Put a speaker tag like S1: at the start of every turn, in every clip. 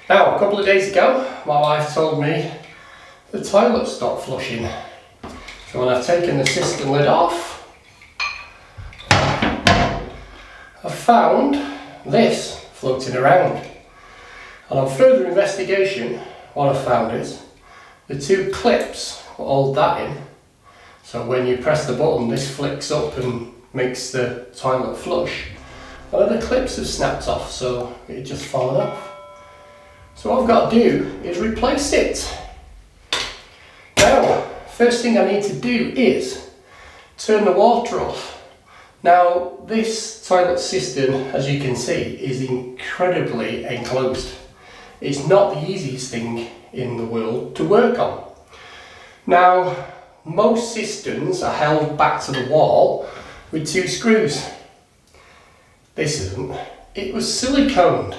S1: Now, a couple of days ago, my wife told me the toilet stopped flushing. So when I've taken the cistern lid off, I've found this floating around. And on further investigation, what I've found is the two clips will hold that in. So when you press the button, this flicks up and makes the toilet flush. And the clips have snapped off, so it's just fallen off. So what I've got to do is replace it. Now, first thing I need to do is turn the water off. Now, this toilet cistern, as you can see, is incredibly enclosed. It's not the easiest thing in the world to work on. Now, most cisterns are held back to the wall with two screws. This isn't. It was siliconed.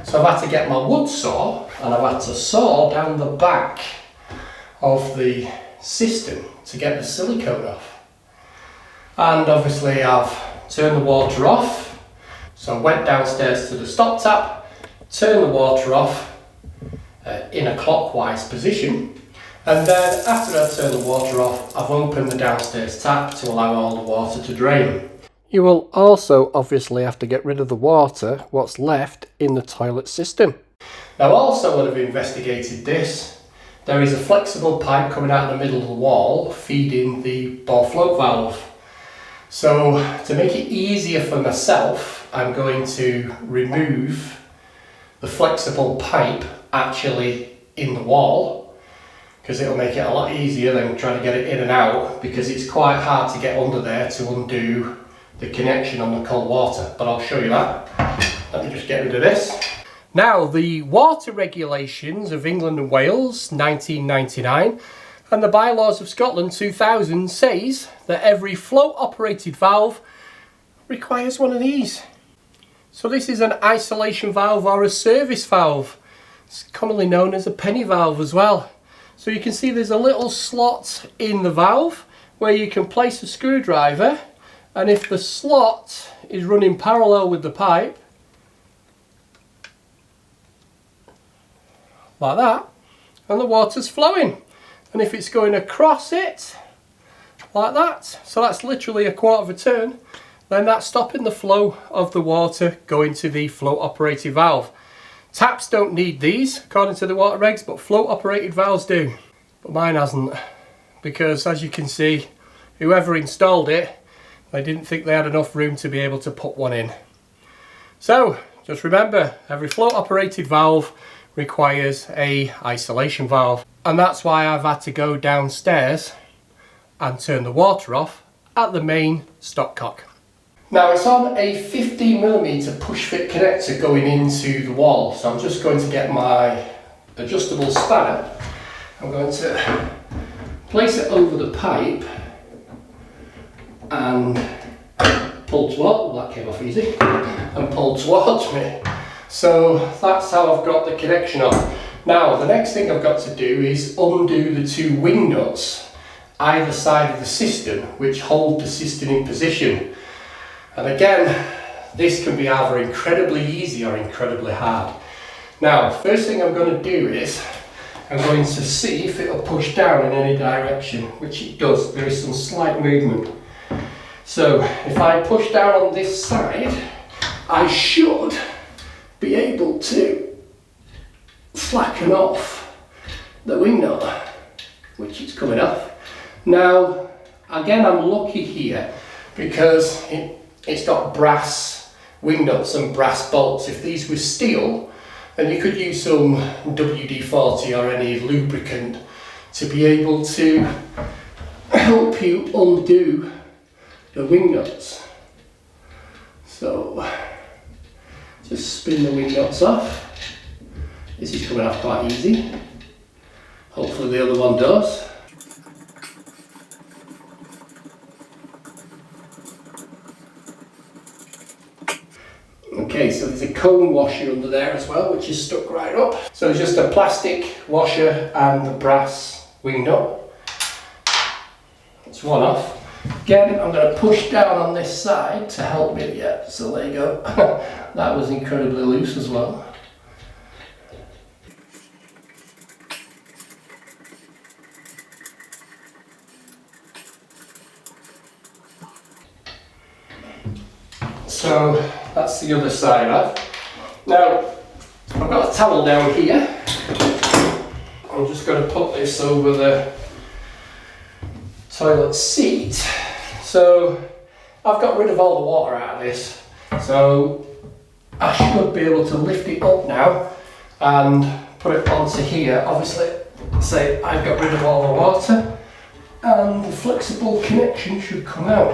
S1: So I've had to get my wood saw and I've had to saw down the back of the cistern to get the silicone off. And obviously I've turned the water off. So I went downstairs to the stop tap, turned the water off in a clockwise position. And then after I turned the water off, I've opened the downstairs tap to allow all the water to drain. You will also obviously have to get rid of the water, what's left in the toilet cistern. Now also when I've investigated this, there is a flexible pipe coming out of the middle of the wall feeding the ball float valve. So to make it easier for myself, I'm going to remove the flexible pipe actually in the wall, because it'll make it a lot easier than trying to get it in and out, because it's quite hard to get under there to undo the connection on the cold water, but I'll show you that. Let me just get rid of this. Now, the water regulations of England and Wales 1999 and the bylaws of Scotland 2000 says that every float operated valve requires one of these. So this is an isolation valve or a service valve. It's commonly known as a penny valve as well. So you can see there's a little slot in the valve where you can place a screwdriver, and if the slot is running parallel with the pipe, like that, and the water's flowing. And if it's going across it, like that, so that's literally a quarter of a turn, then that's stopping the flow of the water going to the float operated valve. Taps don't need these according to the water regs, but float operated valves do. But mine hasn't, because as you can see, whoever installed it, they didn't think they had enough room to be able to put one in. So just remember, every float operated valve requires a isolation valve, and that's why I've had to go downstairs and turn the water off at the main stopcock. Now it's on a 15mm push fit connector going into the wall, so I'm just going to get my adjustable spanner. I'm going to place it over the pipe and pull towards, that came off easy, and pull towards me. So that's how I've got the connection on. Now the next thing I've got to do is undo the two wing nuts either side of the cistern, which hold the cistern in position. And again, this can be either incredibly easy or incredibly hard. Now, first thing I'm going to do is I'm going to see if it'll push down in any direction, which it does. There is some slight movement. So if I push down on this side, I should be able to slacken off the wing nut, which is coming off. Now, again, I'm lucky here because it's got brass wing nuts and brass bolts. If these were steel, then you could use some WD-40 or any lubricant to be able to help you undo the wing nuts. So just spin the wing nuts off. This is coming off quite easy. Hopefully the other one does. Okay, so there's a cone washer under there as well, which is stuck right up. So it's just a plastic washer and the brass wing nut. That's one off. Again, I'm going to push down on this side to help me. Yeah, so there you go. That was incredibly loose as well. So that's the other side of that. Now, I've got a towel down here. I'm just going to put this over the toilet seat. So I've got rid of all the water out of this. So I should be able to lift it up now and put it onto here. Obviously, say I've got rid of all the water and the flexible connection should come out.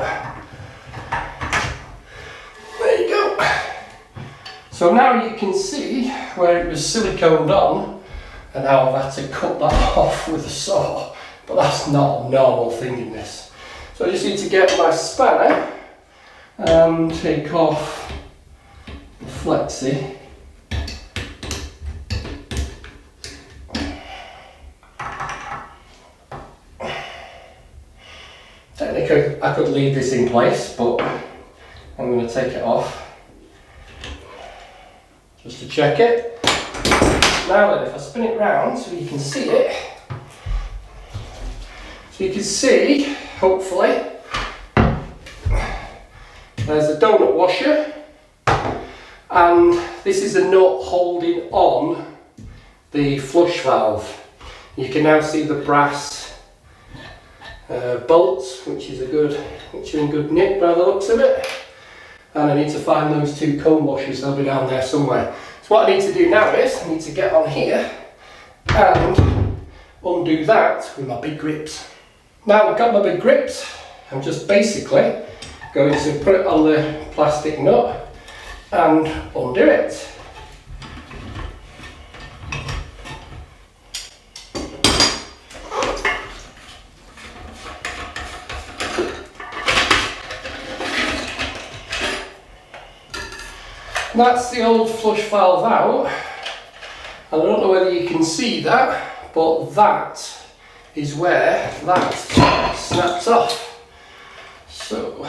S1: There you go. So now you can see where it was siliconed on, and now I've had to cut that off with a saw, but that's not a normal thing in this. So I just need to get my spanner and take off the flexi. Technically I could leave this in place, but I'm going to take it off just to check it. Now then, if I spin it round so you can see it, so you can see, hopefully, there's a donut washer, and this is a nut holding on the flush valve. You can now see the brass bolts, which are in good nick by the looks of it. And I need to find those two cone washers, they'll be down there somewhere. So what I need to do now is, I need to get on here and undo that with my big grips. Now I've got my big grips, I'm just basically going to put it on the plastic nut and undo it. That's the old flush valve out, and I don't know whether you can see that, but that is where that snaps off. So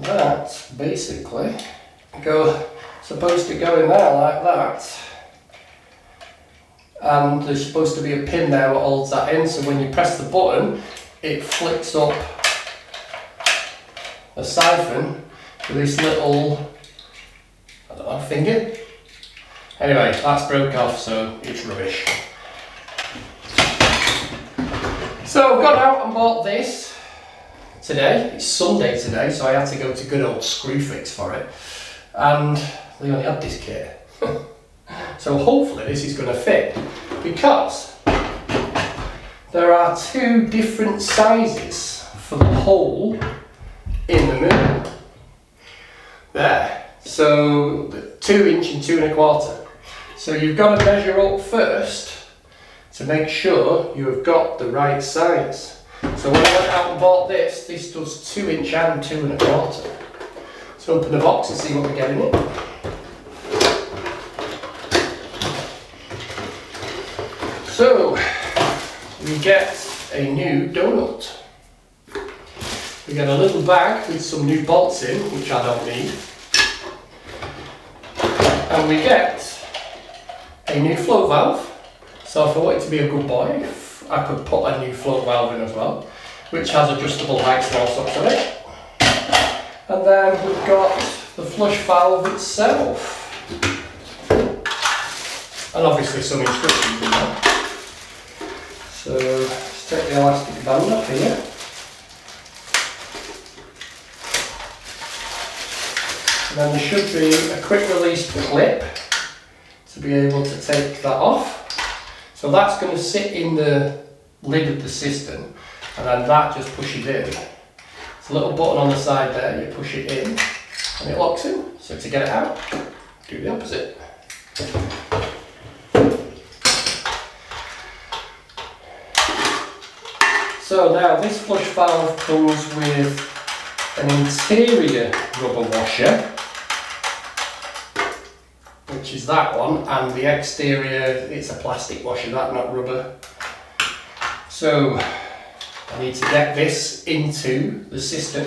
S1: that's basically supposed to go in there like that, and there's supposed to be a pin there that holds that in, so when you press the button it flicks up a syphon with this little, I don't know, finger. Anyway, that's broke off, so it's rubbish. So I've gone out and bought this today. It's Sunday today, so I had to go to good old Screwfix for it. And they only had this kit. So hopefully this is going to fit, because there are two different sizes for the hole in the middle. There. So 2 inch and 2 1/4. So you've got to measure up first to make sure you have got the right size. So when I went out and bought this does 2 inch and 2 1/4. So open the box and see what we get in it. So we get a new donut. We get a little bag with some new bolts in, which I don't need. And we get a new float valve. So if I wanted to be a good boy, I could put a new float valve in as well, which has adjustable heights and all sorts of it. And then we've got the flush valve itself. And obviously some instructions in there. So let's take the elastic band up here. And then there should be a quick release clip to be able to take that off. So that's going to sit in the lid of the cistern, and then that just pushes in. There's a little button on the side there, you push it in and it locks in. So to get it out, do the opposite. So now this flush valve comes with an interior rubber washer, which is that one, and the exterior, it's a plastic washer, that, not rubber. So I need to get this into the cistern.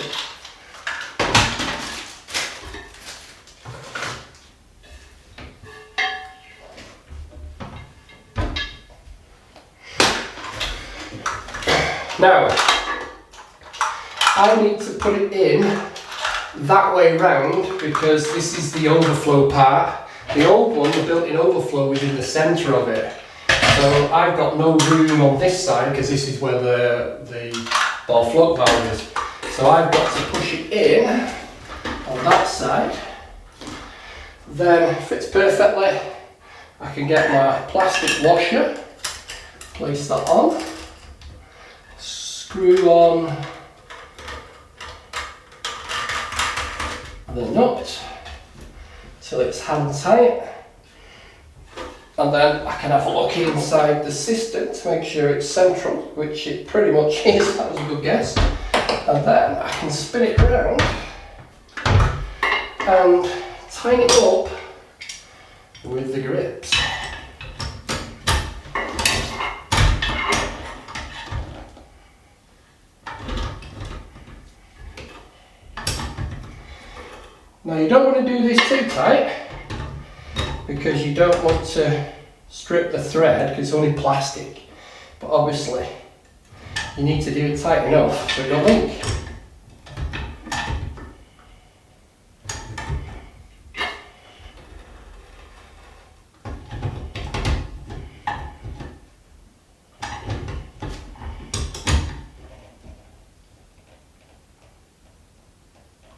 S1: Now, I need to put it in that way round because this is the overflow part. The old one, the built-in overflow, was in the centre of it. So I've got no room on this side because this is where the ball float valve is. So I've got to push it in on that side. Then fits perfectly. I can get my plastic washer, place that on, screw on the nut till it's hand tight, and then I can have a look inside the cistern to make sure it's central, which it pretty much is. That was a good guess. And then I can spin it around and tighten it up with the grips. Now you don't want to do this too tight because you don't want to strip the thread because it's only plastic, but obviously you need to do it tight enough so it don't leak.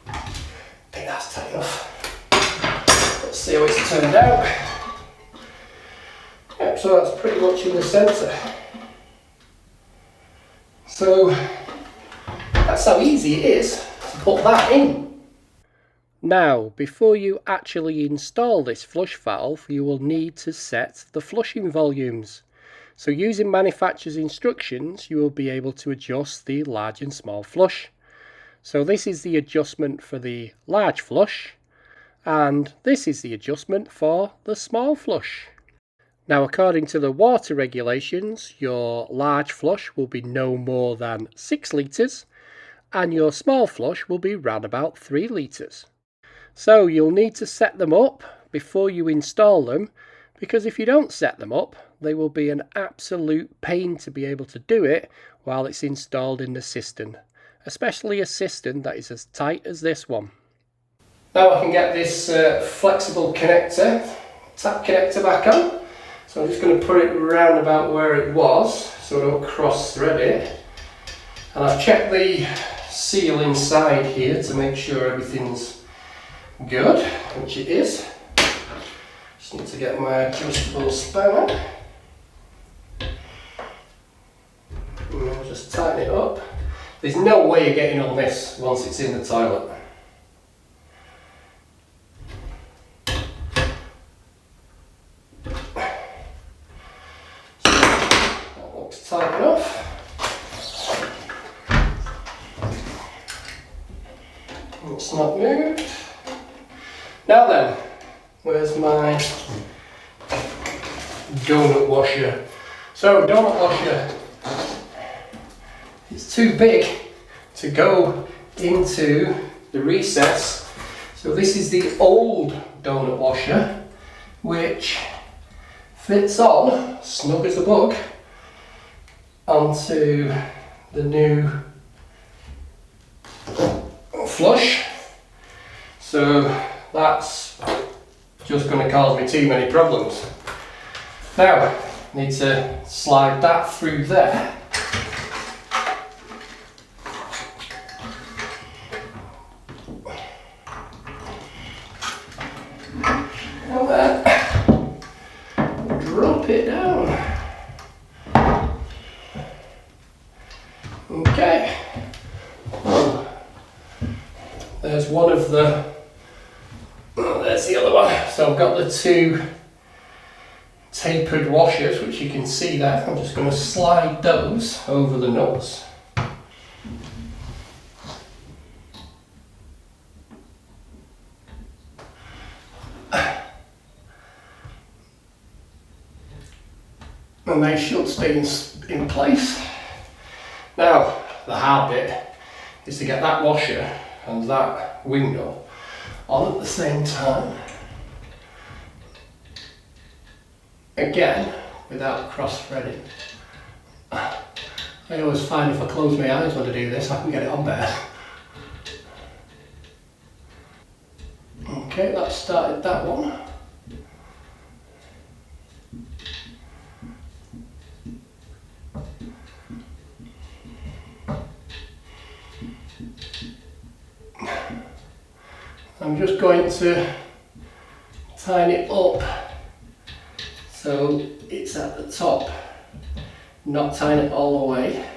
S1: I think that's tight enough. Let's see how it's turned out. Yep, so that's pretty much in the centre. So that's how easy it is to put that in. Now, before you actually install this flush valve, you will need to set the flushing volumes. So using manufacturer's instructions, you will be able to adjust the large and small flush. So this is the adjustment for the large flush, and this is the adjustment for the small flush. Now, according to the water regulations, your large flush will be no more than 6 litres and your small flush will be round about 3 litres. So you'll need to set them up before you install them, because if you don't set them up, they will be an absolute pain to be able to do it while it's installed in the cistern, especially a cistern that is as tight as this one. Now I can get this flexible connector, tap connector back on. So I'm just going to put it round about where it was so I don't cross thread it. And I've checked the seal inside here to make sure everything's good, which it is. Just need to get my adjustable spanner. And I'll just tighten it up. There's no way of getting on this once it's in the toilet. Tight enough. It's not moved. Now then, where's my donut washer? So, donut washer, it's too big to go into the recess. So this is the old donut washer, which fits on, snug as a bug, onto the new flush. So that's just going to cause me too many problems. Now I need to slide that through there. And then drop it down. Okay, well, there's one of the, there's the other one. So I've got the two tapered washers, which you can see there. I'm just going to slide those over the nuts. And they should stay in place. Now, the hard bit is to get that washer and that window on at the same time. Again, without cross-threading. I always find if I close my eyes when I do this, I can get it on better. Okay, that started that one. I'm just going to tighten it up so it's at the top, not tying it all the way.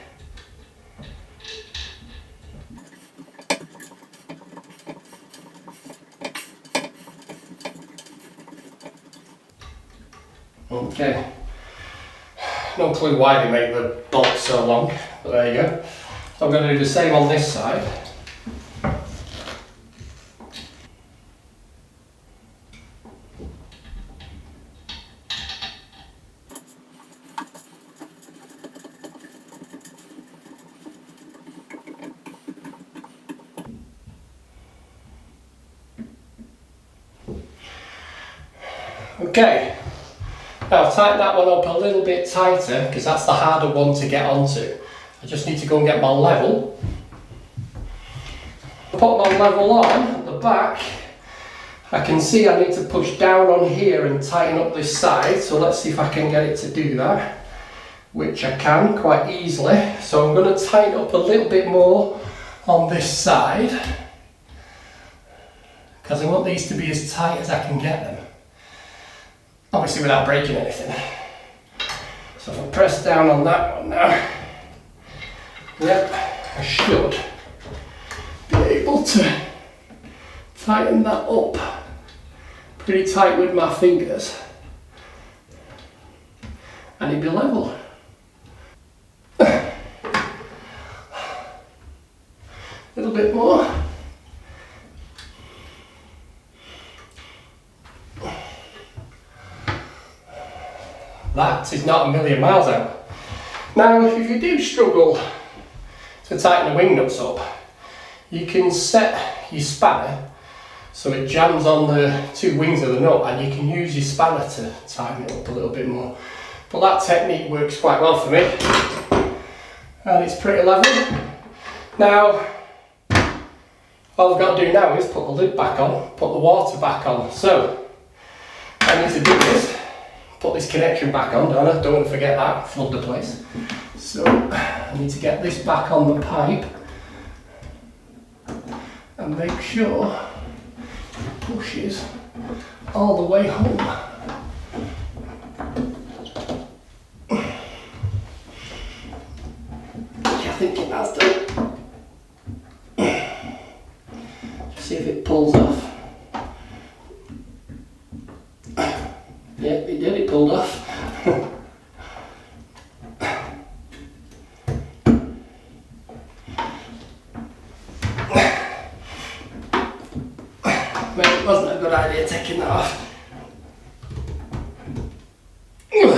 S1: Okay, no clue why they make the bolts so long, but there you go. So I'm going to do the same on this side. Okay, now I've tightened that one up a little bit tighter because that's the harder one to get onto. I just need to go and get my level. Put my level on at the back. I can see I need to push down on here and tighten up this side, so let's see if I can get it to do that, which I can quite easily. So I'm going to tighten up a little bit more on this side because I want these to be as tight as I can get them. Obviously without breaking anything. So if I press down on that one now, yep, I should be able to tighten that up pretty tight with my fingers and it'd be level. A little bit more. That is not a million miles out. Now, if you do struggle to tighten the wing nuts up, you can set your spanner so it jams on the two wings of the nut, and you can use your spanner to tighten it up a little bit more. But that technique works quite well for me, and it's pretty level. Now, all I've got to do now is put the lid back on, put the water back on. So, I need to do this. Put this connection back on, don't I? Don't want to forget that, flood the place. So I need to get this back on the pipe and make sure it pushes all the way home. Which I think it has done. See if it pulls off. Yep, it did, it pulled off. Maybe it wasn't a good idea taking that off. I'm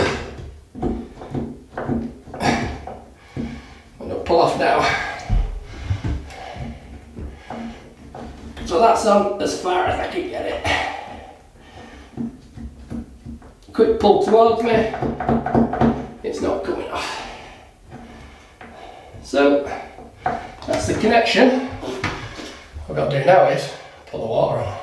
S1: going to pull off now. So that's on as far as I can get it. Quick pull towards me, it's not coming off. So that's the connection. What I've got to do now is put the water on.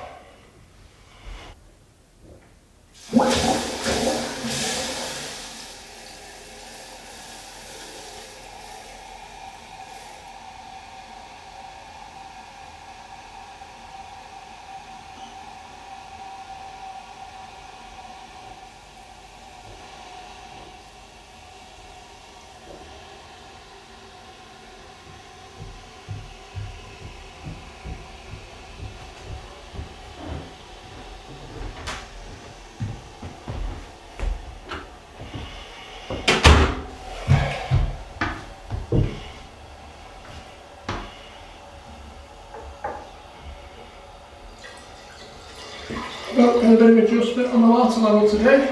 S1: Got a bit of adjustment on the water level today,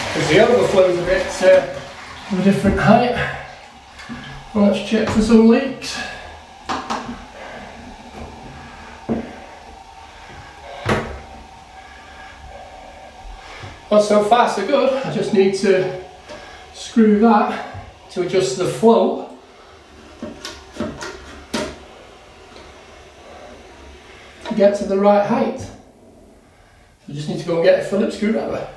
S1: because the overflow is a bit of a different height. Well, let's check for some leaks. Well, so far so good. I just need to screw that to adjust the flow. get to the right height. So just need to go and get a Phillips screwdriver.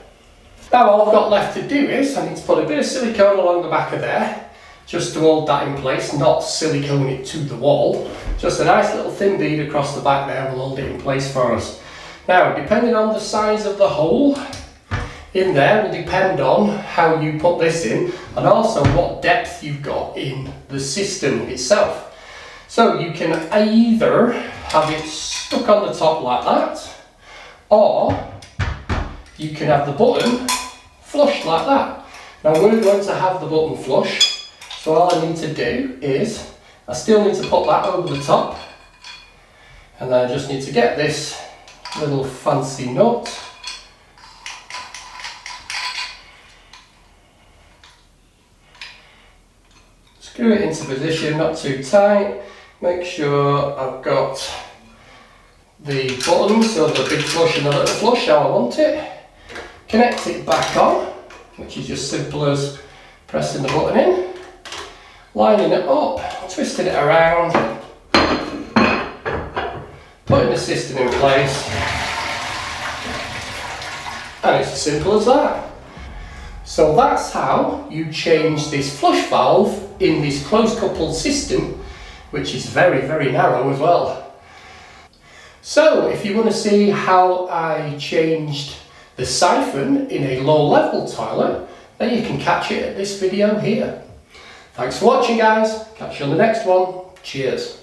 S1: Now all I've got left to do is I need to put a bit of silicone along the back of there, just to hold that in place, not silicone it to the wall. Just a nice little thin bead across the back there will hold it in place for us. Now, depending on the size of the hole in there will depend on how you put this in, and also what depth you've got in the system itself. So you can either have it stuck on the top like that, or you can have the button flush like that. Now we're going to have the button flush, so all I need to do is, I still need to put that over the top, and then I just need to get this little fancy nut, screw it into position, not too tight, make sure I've got the buttons, so the big flush and the little flush how I want it. Connect it back on, which is just simple as pressing the button in, lining it up, twisting it around, putting the system in place, and it's as simple as that. So that's how you change this flush valve in this closed coupled system, which is very, very narrow as well. So if you want to see how I changed the syphon in a low level toilet, then you can catch it at this video here. Thanks for watching guys, catch you on the next one, cheers.